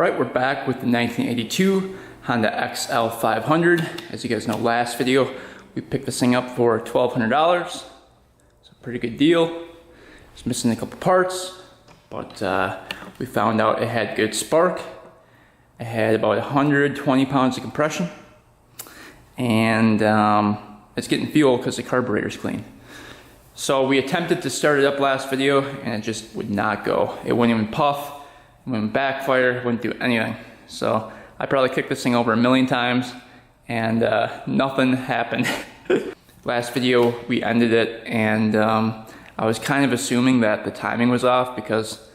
Alright, we're back with the 1982 Honda XL500. As you guys know, last video we picked this thing up for $1,200. It's a pretty good deal. It's missing a couple parts, but we found out it had good spark. It had about 120 pounds of compression, and it's getting fuel because the carburetor's clean. So we attempted to start it up last video and it just would not go. It wouldn't even puff. Wouldn't backfire, wouldn't do anything. So I probably kicked this thing over 1,000,000 times and nothing happened. Last video we ended it, and I was kind of assuming that the timing was off because,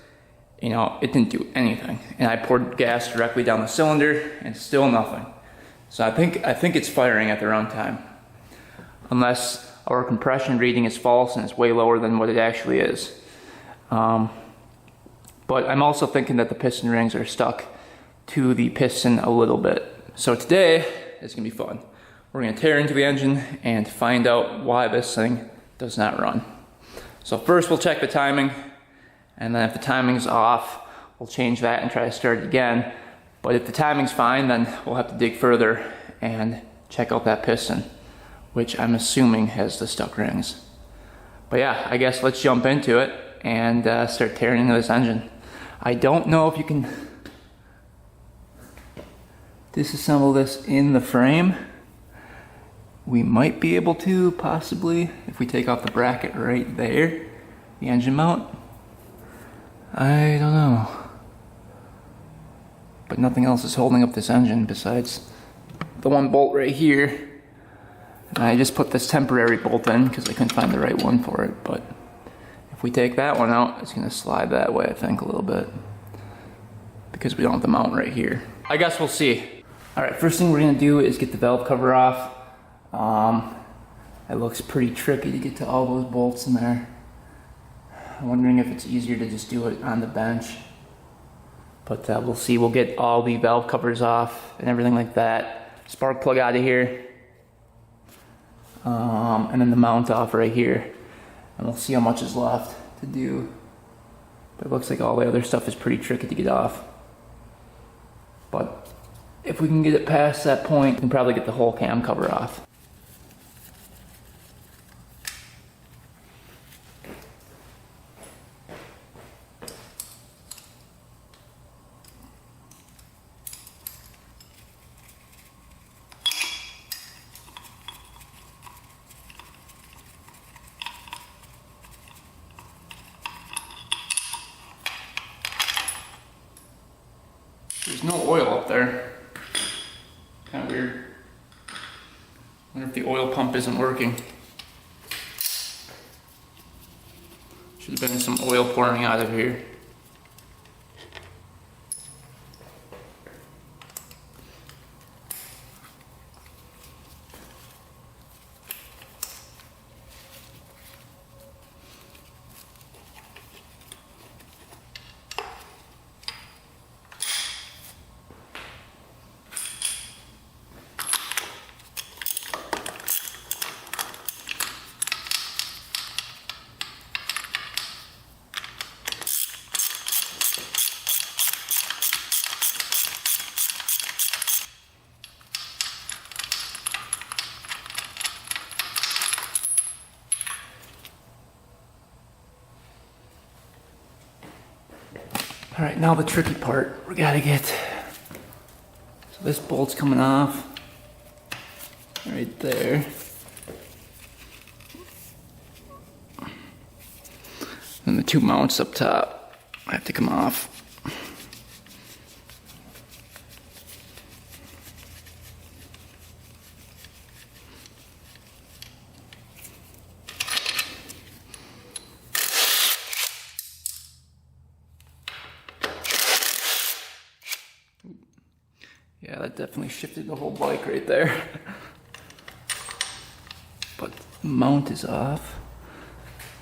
you know, it didn't do anything. And I poured gas directly down the cylinder and still nothing. So I think it's firing at the wrong time. Unless our compression reading is false and it's way lower than what it actually is. But I'm also thinking that the piston rings are stuck to the piston a little bit. So today, it's gonna be fun. We're gonna tear into the engine and find out why this thing does not run. So first we'll check the timing, and then if the timing's off, we'll change that and try to start it again. But if the timing's fine, then we'll have to dig further and check out that piston, which I'm assuming has the stuck rings. But yeah, I guess let's jump into it and start tearing into this engine. I don't know if you can disassemble this in the frame. We might be able to, possibly, if we take off the bracket right there, the engine mount. I don't know. But nothing else is holding up this engine besides the one bolt right here. And I just put this temporary bolt in because I couldn't find the right one for it, but if we take that one out, it's going to slide that way, I think, a little bit, because we don't have the mount right here. I guess we'll see. Alright, first thing we're going to do is get the valve cover off. It looks pretty tricky to get to all those bolts in there. I'm wondering if it's easier to just do it on the bench. But we'll see. We'll get all the valve covers off and everything like that. Spark plug out of here. And then the mount off right here. And we'll see how much is left to do. But it looks like all the other stuff is pretty tricky to get off. But if we can get it past that point, we can probably get the whole cam cover off. There's no oil up there. Kind of weird. Wonder if the oil pump isn't working. Should have been some oil pouring out of here. All right, now the tricky part, we gotta get, so this bolt's coming off right there. And the two mounts up top have to come off. Yeah, that definitely shifted the whole bike right there. But the mount is off.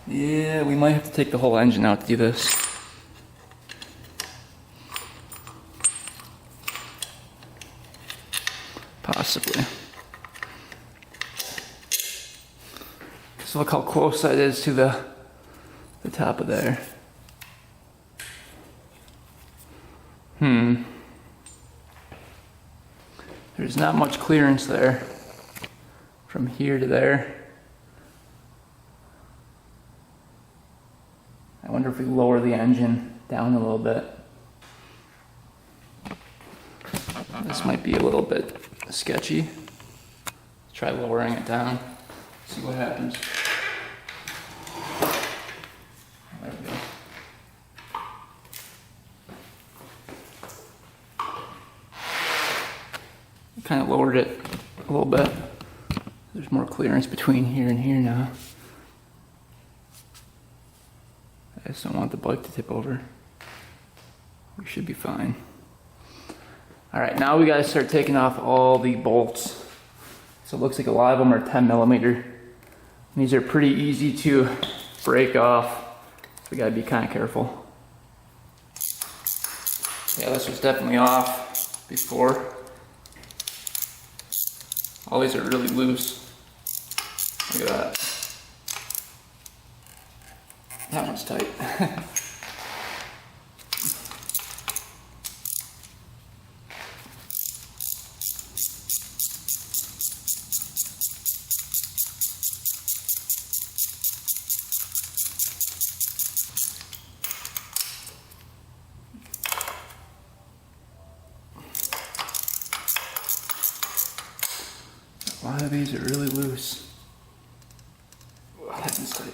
Yeah, we might have to take the whole engine out to do this. Possibly. So look how close that is to the top of there. There's not much clearance there from here to there. I wonder if we lower the engine down a little bit. This might be a little bit sketchy. Try lowering it down, see what happens. There we go. Kind of lowered it a little bit. There's more clearance between here and here now. I just don't want the bike to tip over. We should be fine. Alright, now we gotta start taking off all the bolts. So it looks like a lot of them are 10mm. These are pretty easy to break off. So we gotta be kind of careful. Yeah, this was definitely off before. All these are really loose. Look at that. That one's tight. A lot of these are really loose. Oh, that one's tight.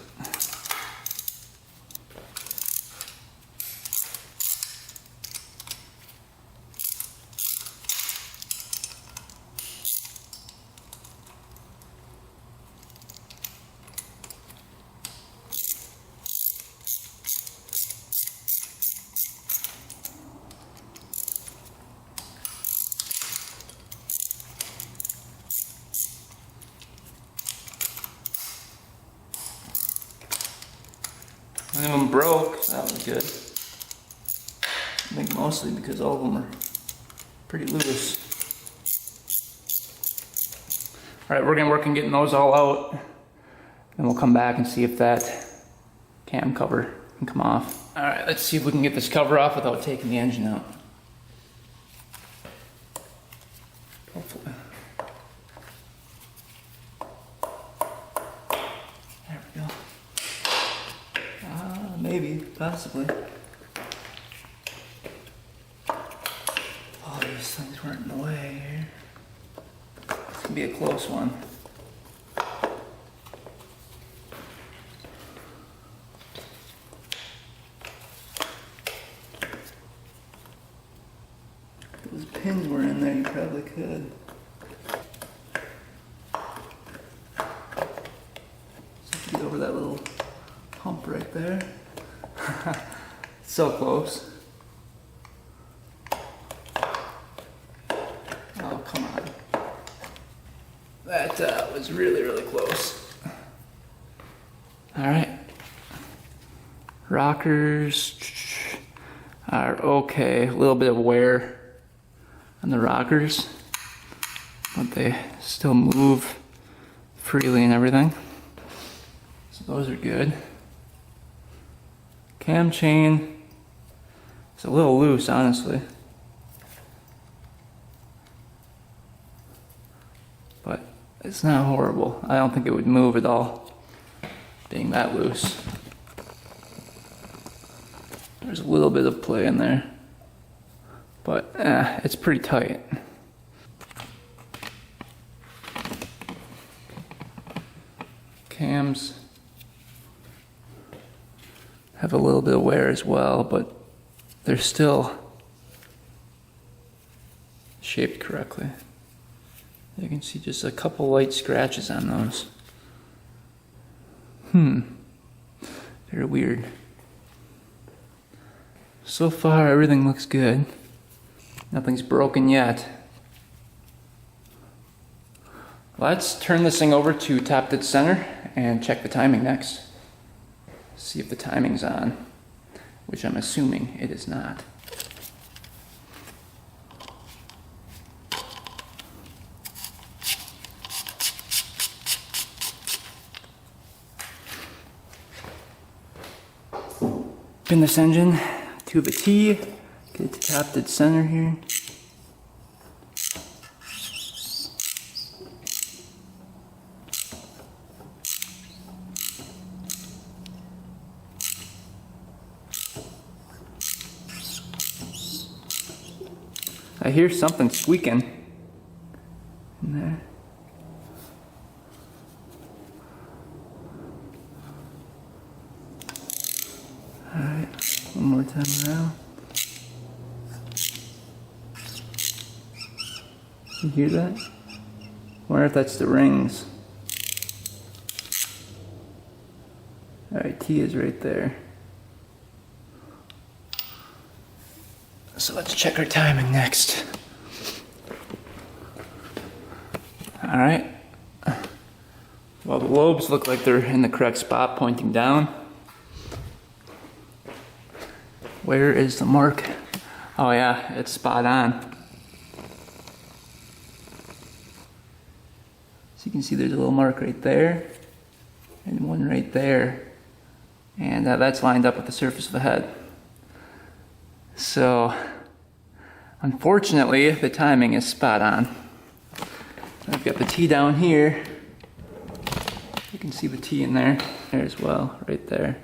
None of them broke, so that was good. I think mostly because all of them are pretty loose. Alright, we're gonna work on getting those all out. Then we'll come back and see if that cam cover can come off. Alright, let's see if we can get this cover off without taking the engine out. Hopefully. There we go. Maybe, possibly. Oh, these things weren't in the way here. This could be a close one. If those pins were in there, you probably could. So get over that little hump right there. So close. Oh, come on. That was really, really close. Alright. Rockers are okay. A little bit of wear on the rockers, but they still move freely and everything. So those are good. Cam chain is a little loose, honestly, but it's not horrible. I don't think it would move at all, being that loose. There's a little bit of play in there, but it's pretty tight. Cams have a little bit of wear as well, but they're still shaped correctly. You can see just a couple light scratches on those. They're weird. So far, everything looks good. Nothing's broken yet. Let's turn this thing over to top dead center and check the timing next. See if the timing's on, which I'm assuming it is not. Pin this engine to the T, get it to top dead center here. I hear something squeaking in there. Alright, one more time around. You hear that? I wonder if that's the rings. Alright, T is right there. So let's check our timing next. Alright. Well, the lobes look like they're in the correct spot, pointing down. Where is the mark? Oh yeah, it's spot on. So you can see there's a little mark right there, and one right there. And that's lined up with the surface of the head. So, unfortunately, the timing is spot on. I've got the T down here. You can see the T in there as well, right there.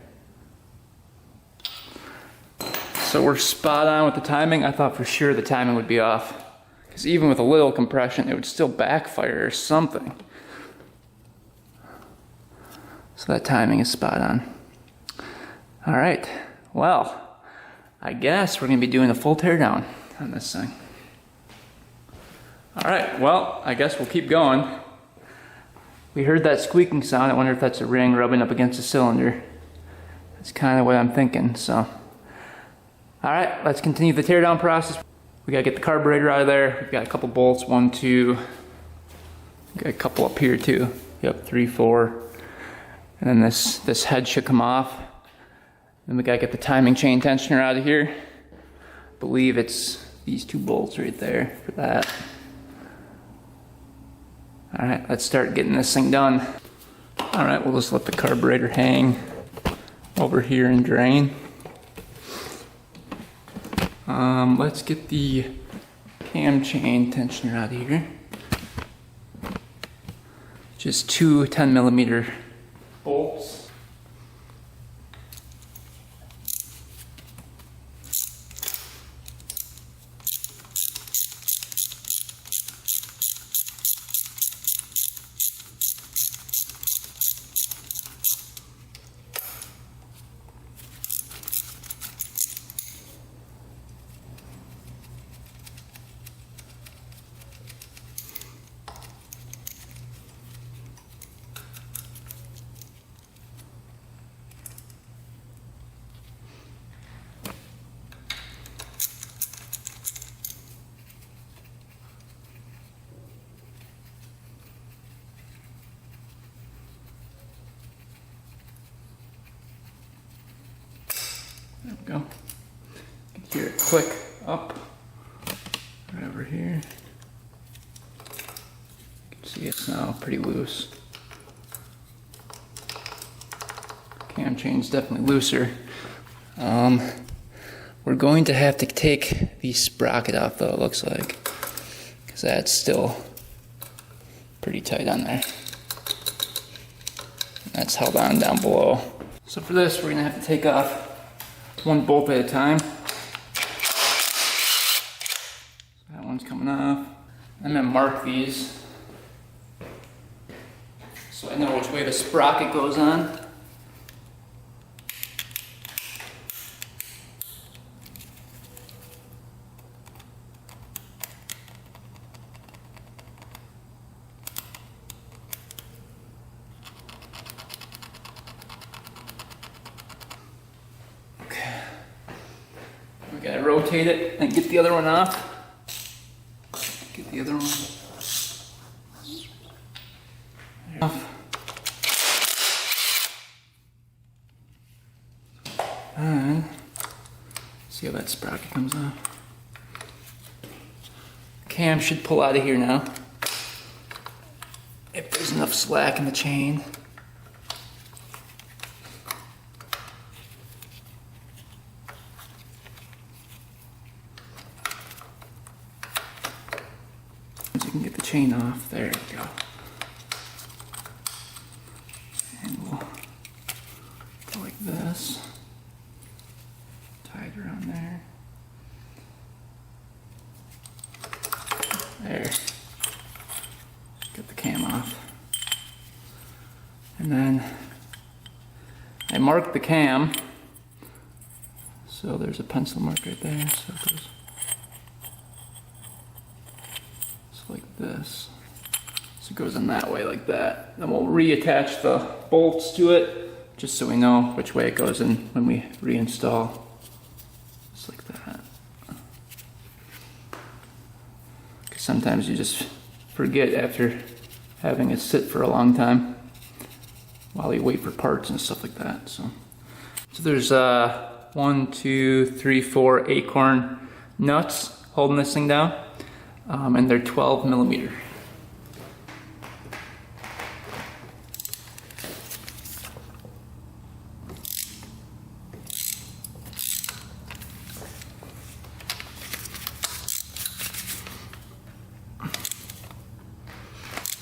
So we're spot on with the timing. I thought for sure the timing would be off, because even with a little compression, it would still backfire or something. So that timing is spot on. All right, well, I guess we're gonna be doing a full teardown on this thing. All right, well, I guess we'll keep going. We heard that squeaking sound. I wonder if that's a ring rubbing up against the cylinder. That's kind of what I'm thinking, so. All right, let's continue the teardown process. We gotta get the carburetor out of there. We've got a couple bolts, 1, 2. We've got a couple up here too. Yep, 3, 4. And then this head should come off. Then we gotta get the timing chain tensioner out of here. I believe it's these 2 bolts right there for that. All right, let's start getting this thing done. All right, we'll just let the carburetor hang over here and drain. Let's get the cam chain tensioner out of here. Just 2 10mm bolts. There we go. You can hear it click up right over here. You can see it's now pretty loose. Cam chain's definitely looser. We're going to have to take the sprocket off though, it looks like, because that's still pretty tight on there. That's held on down below. So for this, we're gonna have to take off 1 bolt at a time. So that one's coming off. I'm gonna mark these so I know which way the sprocket goes on. We gotta rotate it and get the other one off. Get the other one off. And see how that sprocket comes off. Cam should pull out of here now, if there's enough slack in the chain. So you can get the chain off. There you go. And we'll go like this. Tie it around there. There. Get the cam off. And then I marked the cam. So there's a pencil mark right there. So it goes just like this. So it goes in that way like that. Then we'll reattach the bolts to it just so we know which way it goes in when we reinstall. Just like that. Because sometimes you just forget after having it sit for a long time while you wait for parts and stuff like that. So there's 1, 2, 3, 4 acorn nuts holding this thing down, and they're 12 millimeter.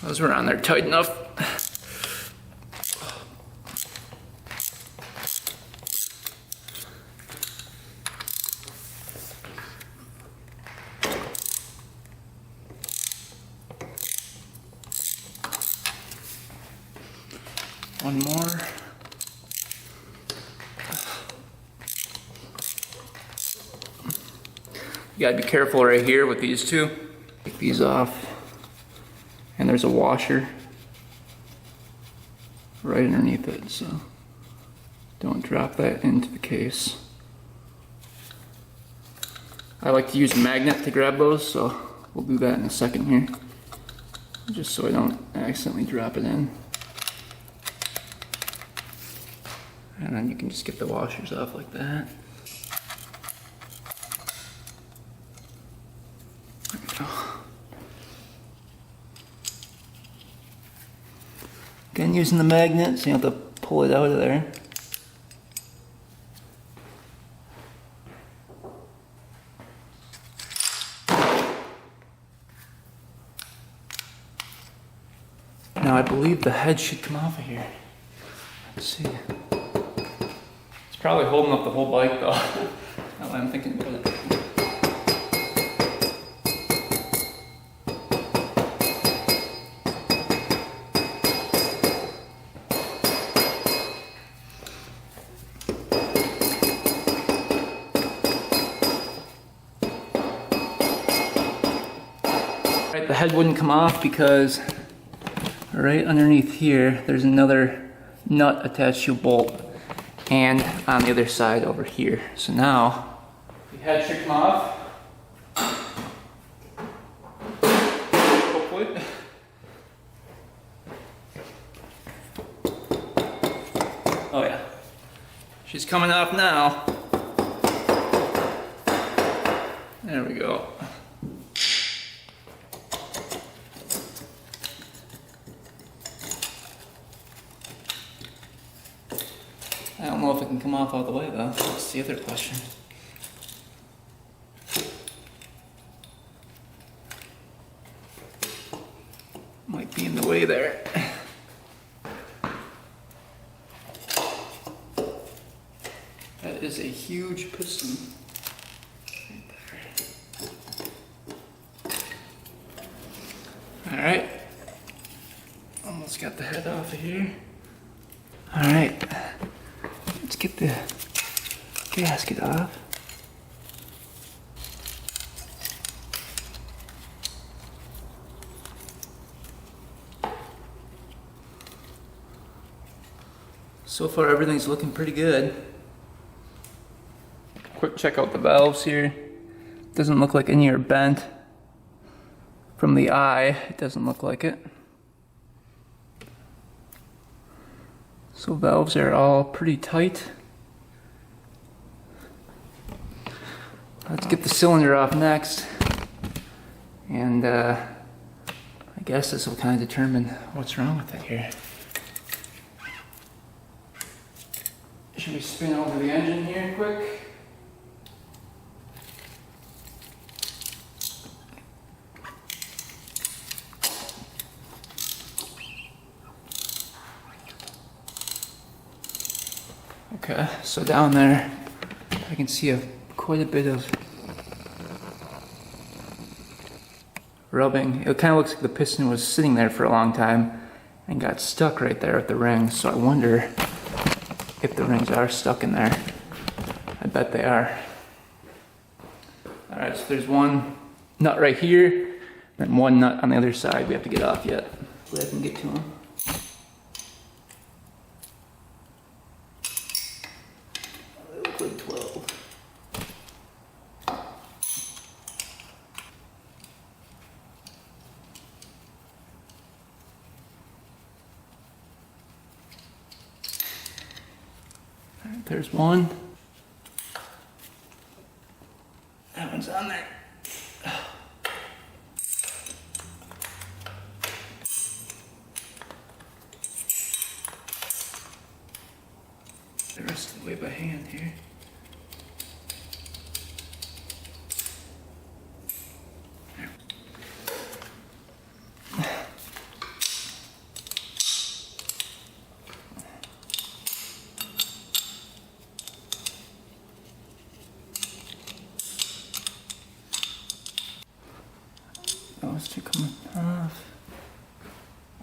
Those were on there tight enough. One more. You gotta be careful right here with these two. Take these off. And there's a washer right underneath it, so don't drop that into the case. I like to use a magnet to grab those, so we'll do that in a second here. Just so I don't accidentally drop it in. And then you can just get the washers off like that. There we go. Again, using the magnet, so you have to pull it out of there. Now I believe the head should come off of here. Let's see. It's probably holding up the whole bike though. Now that I'm thinking about it. Right, the head wouldn't come off because right underneath here there's another nut attached to a bolt, and on the other side over here. So now the head should come off. Hopefully. Oh yeah. She's coming off now. There we go. I don't know if it can come off all the way though. That's the other question. Might be in the way there. That is a huge piston. Alright. Almost got the head off of here. Alright. Let's get the gasket off. So far everything's looking pretty good. Quick check out the valves here. Doesn't look like any are bent. From the eye, it doesn't look like it. So valves are all pretty tight. Let's get the cylinder off next. And I guess this will kind of determine what's wrong with it here. Should we spin over the engine here quick? Okay, so down there I can see quite a bit of rubbing. It kind of looks like the piston was sitting there for a long time and got stuck right there at the rings. So I wonder if the rings are stuck in there. I bet they are. All right, so there's one nut right here, and one nut on the other side we have to get off yet. Hopefully I can get to them. They look like 12. All right, there's one. That one's on there. The rest of the way by hand here. Those two coming off.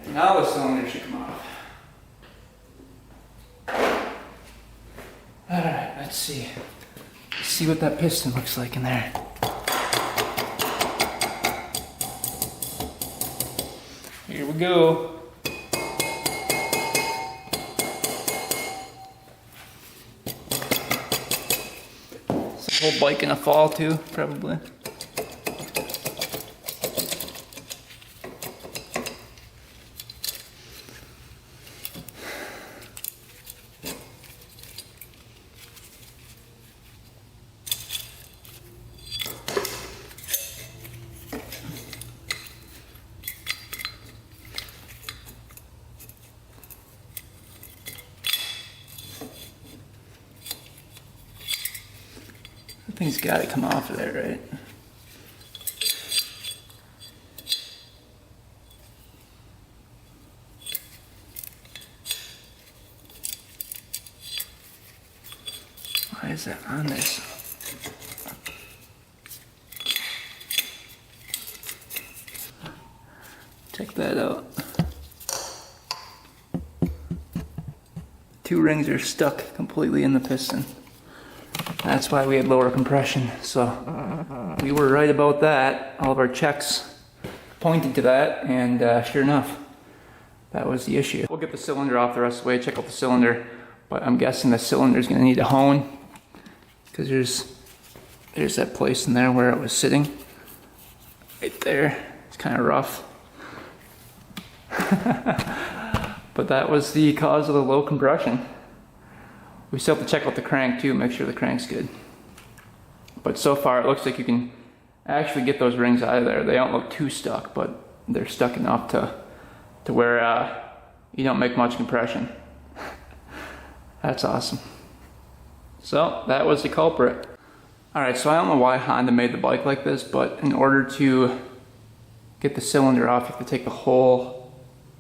Now the cylinder should come off. Alright, let's see. Let's see what that piston looks like in there. Here we go. Is the whole bike gonna fall too, probably? I think it's got to come off of there, right? Why is that on this? Check that out. Two rings are stuck completely in the piston. That's why we had lower compression. So we were right about that. All of our checks pointed to that, and sure enough, that was the issue. We'll get the cylinder off the rest of the way, check out the cylinder, but I'm guessing the cylinder is going to need a hone because there's that place in there where it was sitting. Right there. It's kind of rough. But that was the cause of the low compression. We still have to check out the crank too, make sure the crank's good. But so far it looks like you can actually get those rings out of there. They don't look too stuck, but they're stuck enough to where you don't make much compression. That's awesome. So that was the culprit. Alright, so I don't know why Honda made the bike like this, but in order to get the cylinder off, you have to take the whole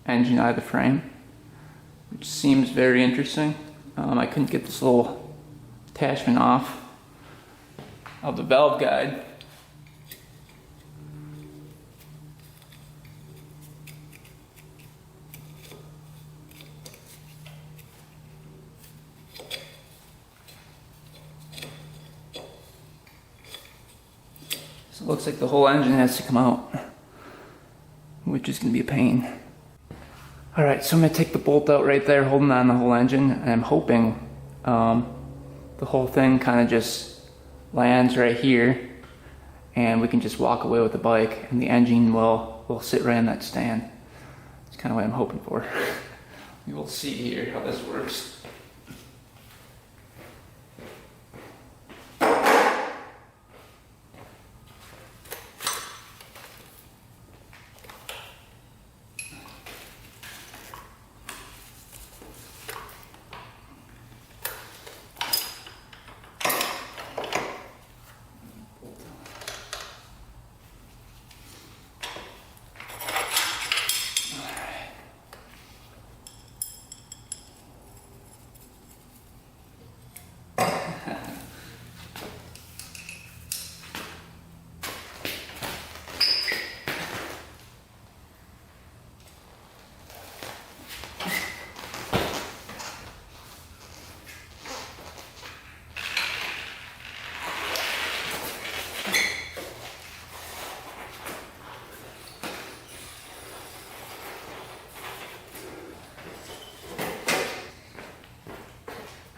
engine out of the frame, which seems very interesting. I couldn't get this little attachment off of the valve guide. So it looks like the whole engine has to come out, which is going to be a pain. Alright, so I'm going to take the bolt out right there, holding on the whole engine, and I'm hoping the whole thing kind of just lands right here, and we can just walk away with the bike, and the engine will sit right in that stand. That's kind of what I'm hoping for. We will see here how this works.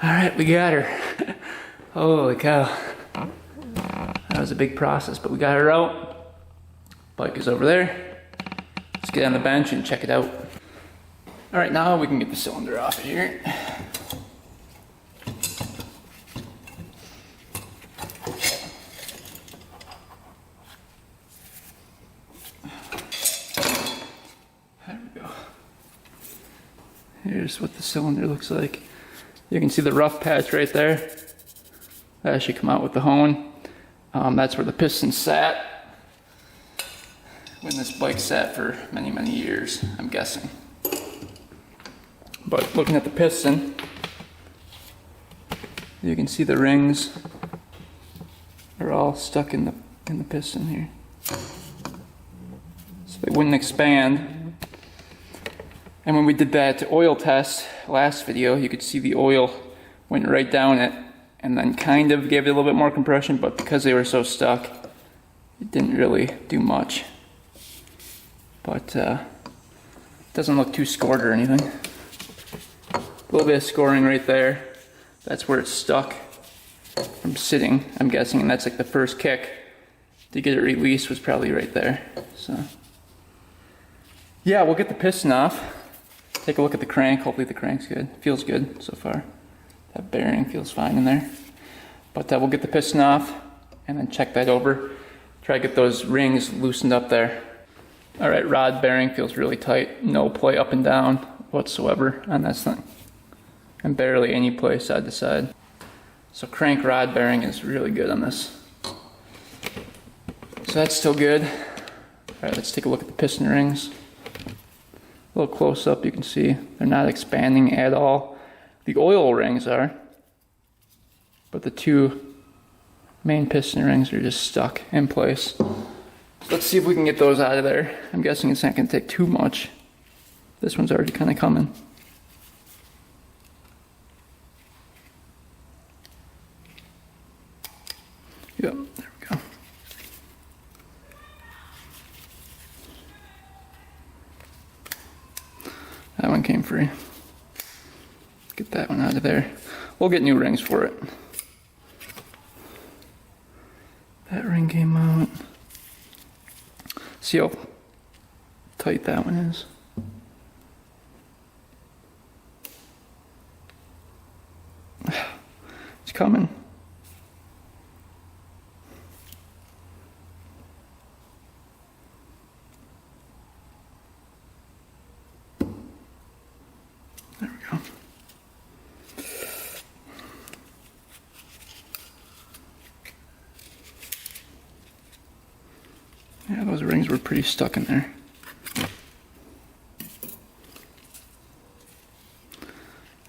All right, we got her. Holy cow. That was a big process, but we got her out. Bike is over there. Let's get on the bench and check it out. All right, now we can get the cylinder off of here. There we go. Here's what the cylinder looks like. You can see the rough patch right there. That should come out with the hone. That's where the piston sat when this bike sat for many, many years, I'm guessing. But looking at the piston, you can see the rings are all stuck in the piston here. So they wouldn't expand. And when we did that oil test last video, you could see the oil went right down it and then kind of gave it a little bit more compression, but because they were so stuck, it didn't really do much. But it doesn't look too scored or anything. A little bit of scoring right there. That's where it's stuck from sitting, I'm guessing, and that's like the first kick to get it released was probably right there. So yeah, we'll get the piston off. Take a look at the crank. Hopefully the crank's good. Feels good so far. That bearing feels fine in there. But we'll get the piston off and then check that over. Try to get those rings loosened up there. All right, rod bearing feels really tight. No play up and down whatsoever on this thing. And barely any play side to side. So crank rod bearing is really good on this. So that's still good. All right, let's take a look at the piston rings. A little close up, you can see they're not expanding at all. The oil rings are, but the two main piston rings are just stuck in place. So let's see if we can get those out of there. I'm guessing it's not going to take too much. This one's already kind of coming. Yep, there we go. That one came free. Get that one out of there. We'll get new rings for it. That ring came out. See how tight that one is. It's coming. There we go. Yeah, those rings were pretty stuck in there.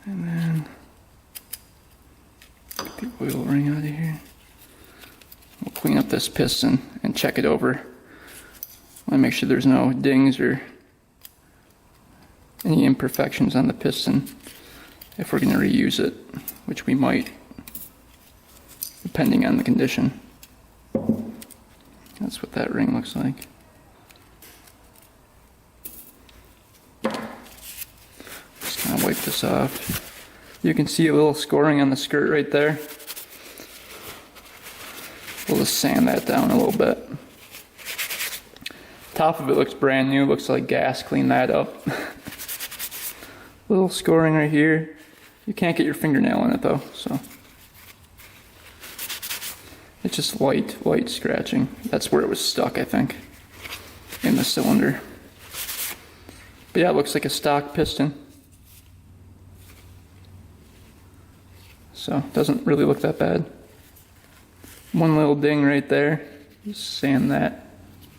And then get the oil ring out of here. We'll clean up this piston and check it over. I want to make sure there's no dings or any imperfections on the piston if we're going to reuse it, which we might, depending on the condition. That's what that ring looks like. Just kind of wipe this off. You can see a little scoring on the skirt right there. We'll just sand that down a little bit. Top of it looks brand new, looks like gas, clean that up. Little scoring right here. You can't get your fingernail in it though, so. It's just light scratching. That's where it was stuck, I think, in the cylinder. But yeah, it looks like a stock piston. So, doesn't really look that bad. One little ding right there. Just sand that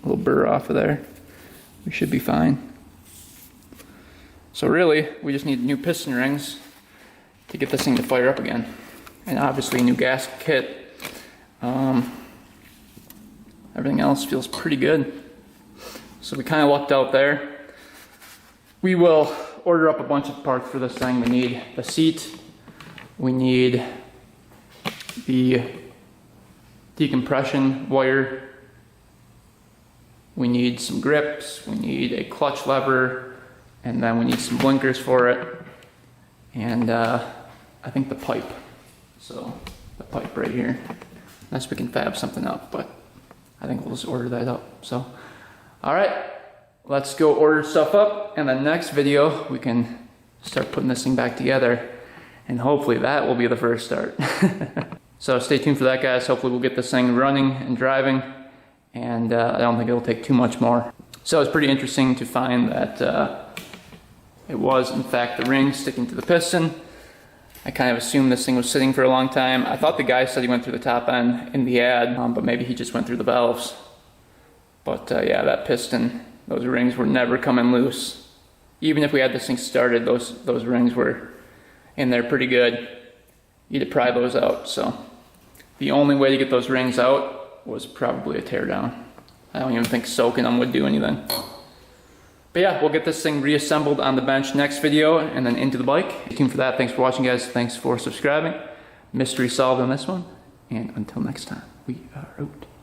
little burr off of there. We should be fine. So really, we just need new piston rings to get this thing to fire up again. And obviously a new gasket kit. Everything else feels pretty good. So we kind of lucked out there. We will order up a bunch of parts for this thing. We need the seat. We need the decompression wire. We need some grips. We need a clutch lever. And then we need some blinkers for it. And I think the pipe. So the pipe right here. Unless we can fab something up, but I think we'll just order that up. So, all right, let's go order stuff up. And the next video, we can start putting this thing back together. And hopefully that will be the first start. So stay tuned for that, guys. Hopefully we'll get this thing running and driving. And I don't think it'll take too much more. So it's pretty interesting to find that it was, in fact, the ring sticking to the piston. I kind of assumed this thing was sitting for a long time. I thought the guy said he went through the top end in the ad, but maybe he just went through the valves. But yeah, that piston, those rings were never coming loose. Even if we had this thing started, those rings were in there pretty good. You had to pry those out. So the only way to get those rings out was probably a teardown. I don't even think soaking them would do anything. But yeah, we'll get this thing reassembled on the bench next video and then into the bike. Stay tuned for that. Thanks for watching, guys. Thanks for subscribing. Mystery solved on this one. And until next time, we are out.